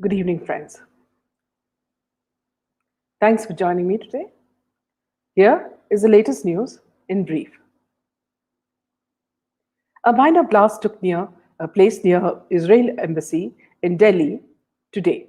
Good evening, friends. Thanks for joining me today. Here is the latest news in brief. A minor blast took place near Israel embassy in Delhi today.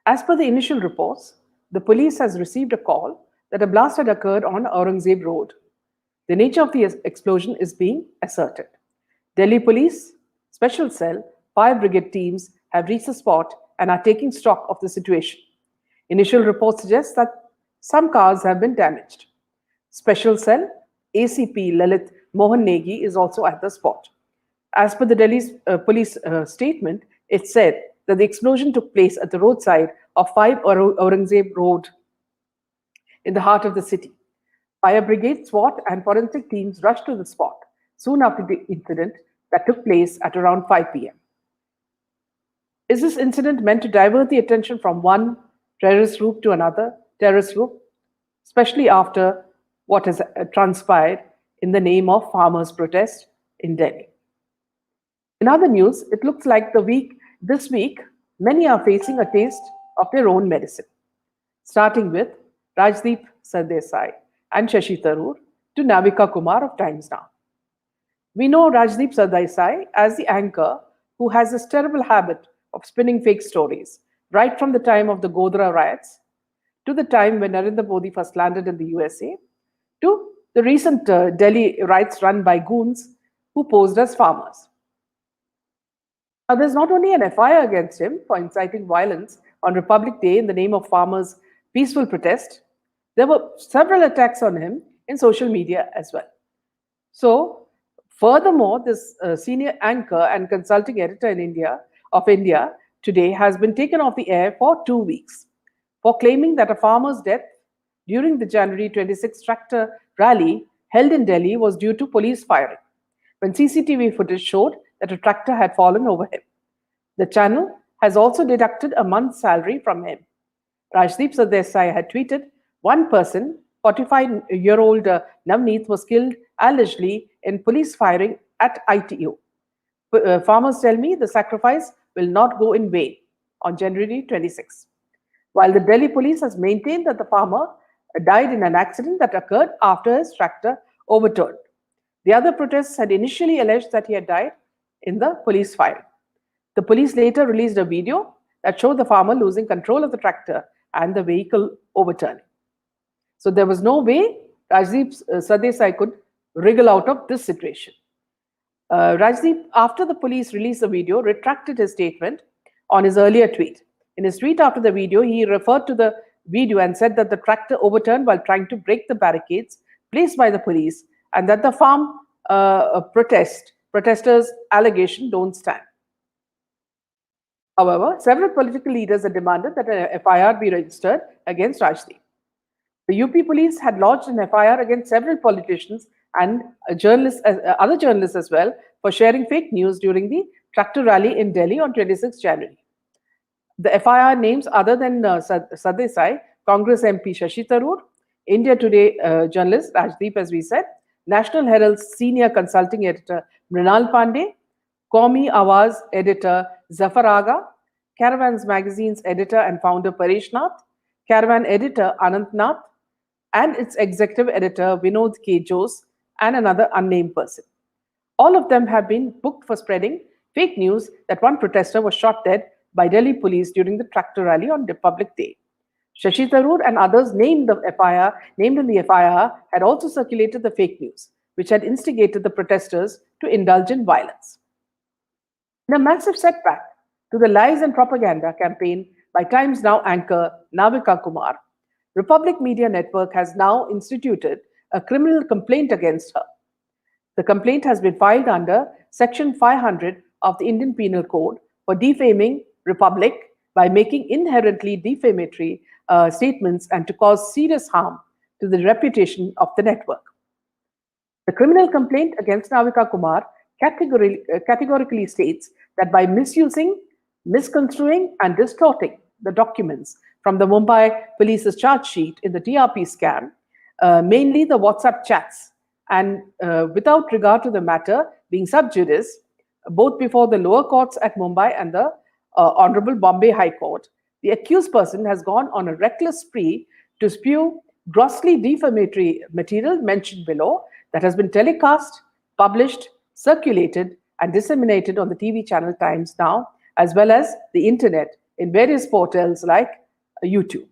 As per the initial reports, the police has received a call that a blast had occurred on Aurangzeb Road. The nature of the explosion is being asserted. Delhi Police Special Cell fire brigade teams have reached the spot and are taking stock of the situation. Initial reports suggest that some cars have been damaged. Special Cell ACP Lalit Mohan Negi is also at the spot. As per the Delhi police statement, it said that the explosion took place at the roadside of 5 Aurangzeb Road in the heart of the city. Fire brigade, SWAT, and forensic teams rushed to the spot soon after the incident that took place at around 5 p.m. Is this incident meant to divert the attention from one terrorist group to another terrorist group, especially after what has transpired in the name of farmers' protest in Delhi? In other news, it looks like this week, many are facing a taste of their own medicine, starting with Rajdeep Sardesai and Shashi Tharoor to Navika Kumar of Times Now. We know Rajdeep Sardesai as the anchor who has this terrible habit of spinning fake stories, right from the time of the Godhra riots to the time when Narendra Modi first landed in the USA to the recent Delhi riots run by goons who posed as farmers. Now, there's not only an FIR against him for inciting violence on Republic Day in the name of farmers' peaceful protest, there were several attacks on him in social media as well. So, furthermore, this senior anchor and consulting editor in India today has been taken off the air for 2 weeks for claiming that a farmer's death during the January 26 tractor rally held in Delhi was due to police firing, when CCTV footage showed that a tractor had fallen over him. The channel has also deducted a month's salary from him. Rajdeep Sardesai had tweeted, one person, 45-year-old Navneet, was killed allegedly in police firing at ITU. Farmers tell me the sacrifice will not go in vain on January 26. While the Delhi police has maintained that the farmer died in an accident that occurred after his tractor overturned. The other protests had initially alleged that he had died in the police firing. The police later released a video that showed the farmer losing control of the tractor and the vehicle overturning. So there was no way Rajdeep Sardesai could wriggle out of this situation. Rajdeep, after the police released the video, retracted his statement on his earlier tweet. In his tweet after the video, he referred to the video and said that the tractor overturned while trying to break the barricades placed by the police and that the farm protesters' allegation don't stand. However, several political leaders had demanded that an FIR be registered against Rajdeep. The UP police had lodged an FIR against several politicians and other journalists as well for sharing fake news during the tractor rally in Delhi on 26 January. The FIR names other than Sardesai, Congress MP Shashi Tharoor, India Today journalist Rajdeep, as we said, National Herald's senior consulting editor Mrinal Pandey, Qaumi Awaz editor Zafar Agha, Caravans magazine's editor and founder Paresh Nath, Caravan editor Anant Nath, and its executive editor Vinod K. Jose, and another unnamed person. All of them have been booked for spreading fake news that one protester was shot dead by Delhi police during the tractor rally on Republic Day. Shashi Tharoor and others named in the FIR had also circulated the fake news, which had instigated the protesters to indulge in violence. In a massive setback to the lies and propaganda campaign by Times Now anchor Navika Kumar, Republic Media Network has now instituted a criminal complaint against her. The complaint has been filed under Section 500 of the Indian Penal Code for defaming Republic by making inherently defamatory statements and to cause serious harm to the reputation of the network. The criminal complaint against Navika Kumar categorically states that by misusing, misconstruing, and distorting the documents from the Mumbai police's charge sheet in the TRP scam, mainly the WhatsApp chats, and without regard to the matter being sub judice, both before the lower courts at Mumbai and the Honorable Bombay High Court, the accused person has gone on a reckless spree to spew grossly defamatory material mentioned below that has been telecast, published, circulated, and disseminated on the TV channel Times Now, as well as the internet in various portals like YouTube.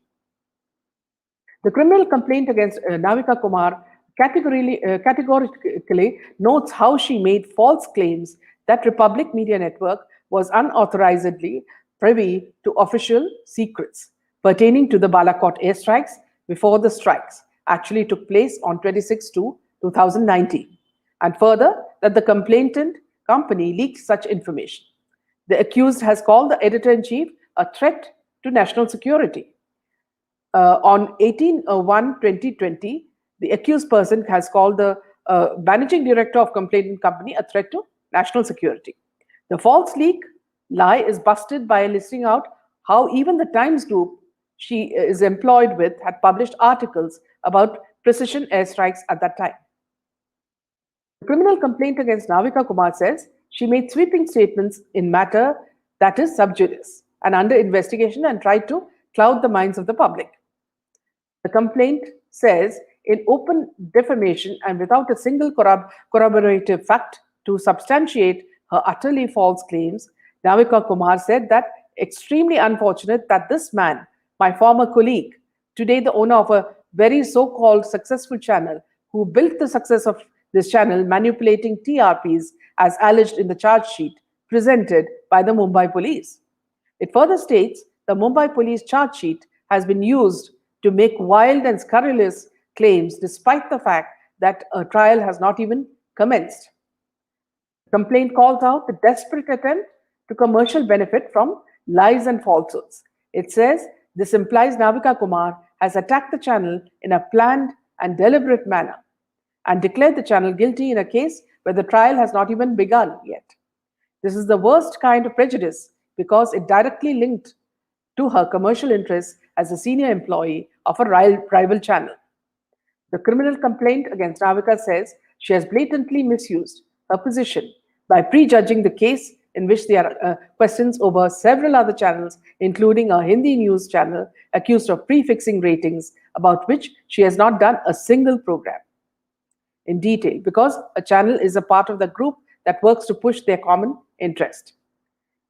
The criminal complaint against Navika Kumar categorically notes how she made false claims that Republic Media Network was unauthorizedly privy to official secrets pertaining to the Balakot airstrikes before the strikes actually took place on 26 to 2019, and further that the complainant company leaked such information. The accused has called the editor-in-chief a threat to national security. On 18/1/2020, the accused person has called the managing director of complainant company a threat to national security. The false lie is busted by listing out how even the Times Group she is employed with had published articles about precision airstrikes at that time. The criminal complaint against Navika Kumar says she made sweeping statements in matter that is sub judice and under investigation and tried to cloud the minds of the public. The complaint says in open defamation and without a single corroborative fact to substantiate her utterly false claims, Navika Kumar said that extremely unfortunate that this man, my former colleague, today the owner of a very so-called successful channel, who built the success of this channel manipulating TRPs as alleged in the charge sheet presented by the Mumbai police. It further states the Mumbai police charge sheet has been used to make wild and scurrilous claims despite the fact that a trial has not even commenced. The complaint calls out the desperate attempt to commercial benefit from lies and falsehoods. It says this implies Navika Kumar has attacked the channel in a planned and deliberate manner and declared the channel guilty in a case where the trial has not even begun yet. This is the worst kind of prejudice because it directly linked to her commercial interests as a senior employee of a rival channel. The criminal complaint against Navika says she has blatantly misused her position by prejudging the case in which there are questions over several other channels, including a Hindi news channel accused of prefixing ratings about which she has not done a single program in detail because a channel is a part of the group that works to push their common interest.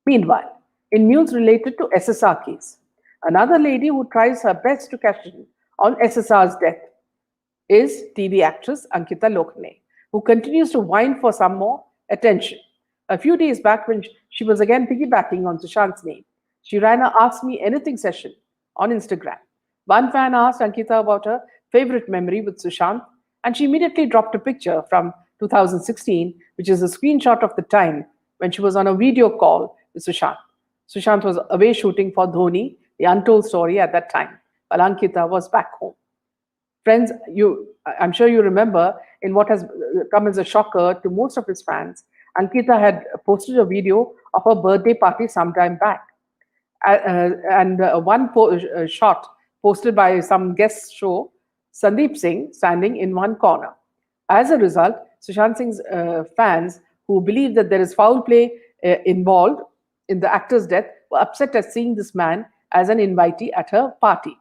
Meanwhile, in news related to SSR case, another lady who tries her best to cash in on SSR's death is TV actress Ankita Lokhane, who continues to whine for some more attention. A few days back, when she was again piggybacking on Sushant's name, she ran a Ask Me Anything session on Instagram. One fan asked Ankita about her favorite memory with Sushant, and she immediately dropped a picture from 2016, which is a screenshot of the time when she was on a video call with Sushant. Sushant was away shooting for Dhoni, the untold story at that time, while Ankita was back home. Friends, I'm sure you remember, in what has come as a shocker to most of his fans, Ankita had posted a video of her birthday party sometime back. One shot posted by some guest show, Sandeep Singh standing in one corner. As a result, Sushant Singh's fans, who believe that there is foul play involved in the actor's death, were upset at seeing this man as an invitee at her party.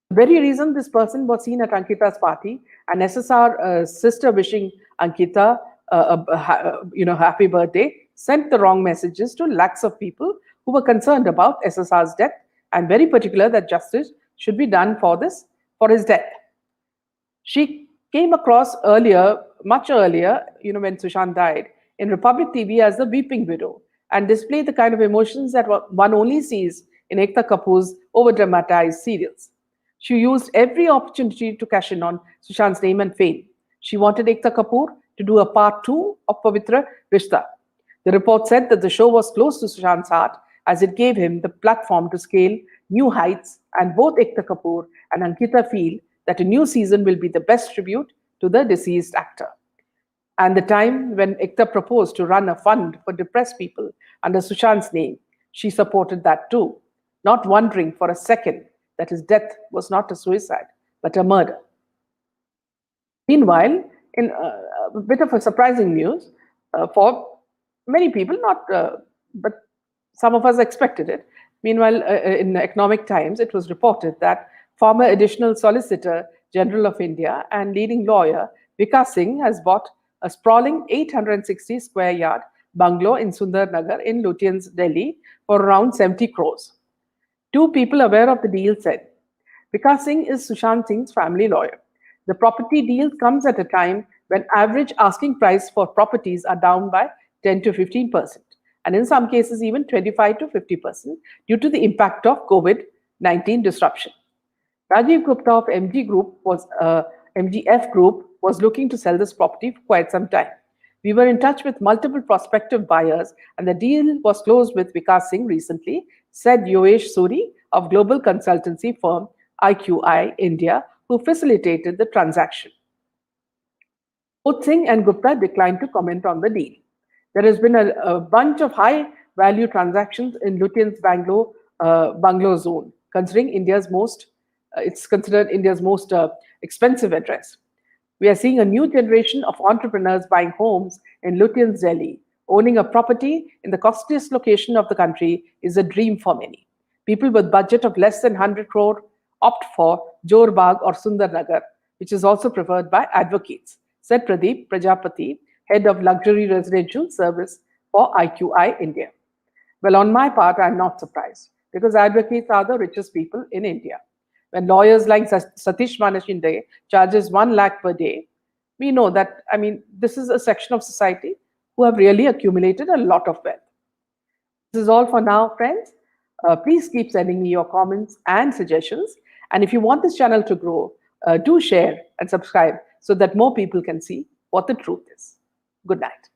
The very reason this person was seen at Ankita's party, and SSR sister wishing Ankita happy birthday, sent the wrong messages to lakhs of people who were concerned about SSR's death and very particular that justice should be done for his death. She came across much earlier, when Sushant died, in Republic TV as the weeping widow and displayed the kind of emotions that one only sees in Ekta Kapoor's over-dramatized serials. She used every opportunity to cash in on Sushant's name and fame. She wanted Ekta Kapoor to do a part 2 of Pavitra Rishta. The report said that the show was close to Sushant's heart as it gave him the platform to scale new heights, and both Ekta Kapoor and Ankita feel that a new season will be the best tribute to the deceased actor. And the time when Ekta proposed to run a fund for depressed people under Sushant's name, she supported that too, not wondering for a second that his death was not a suicide, but a murder. Meanwhile, in a bit of a surprising news for many people, but Some of us expected it. Meanwhile, in Economic Times, it was reported that former Additional Solicitor General of India and leading lawyer Vikas Singh has bought a sprawling 860 square yard bungalow in Sundar Nagar in Lutyens, Delhi for around 70 crores. Two people aware of the deal said, Vikas Singh is Sushant Singh's family lawyer. The property deal comes at a time when average asking price for properties are down by 10 to 15%, and in some cases even 25 to 50% due to the impact of COVID-19 disruption. Rajiv Gupta of MGF Group was looking to sell this property for quite some time. We were in touch with multiple prospective buyers, and the deal was closed with Vikas Singh recently, said Yoesh Suri of global consultancy firm IQI India, who facilitated the transaction. Both Singh and Gupta declined to comment on the deal. There has been a bunch of high-value transactions in Lutyens Bungalow zone, considering it's considered India's most expensive address. We are seeing a new generation of entrepreneurs buying homes in Lutyens, Delhi. Owning a property in the costliest location of the country is a dream for many. People with budget of less than 100 crore opt for Jor Bagh or Sundar Nagar, which is also preferred by advocates, said Pradeep Prajapati, head of luxury residential service for IQI India. Well, on my part, I'm not surprised because advocates are the richest people in India. When lawyers like Satish Manashinde charges 1 lakh per day, we know that, this is a section of society who have really accumulated a lot of wealth. This is all for now, friends. Please keep sending me your comments and suggestions. And if you want this channel to grow, do share and subscribe so that more people can see what the truth is. Good night.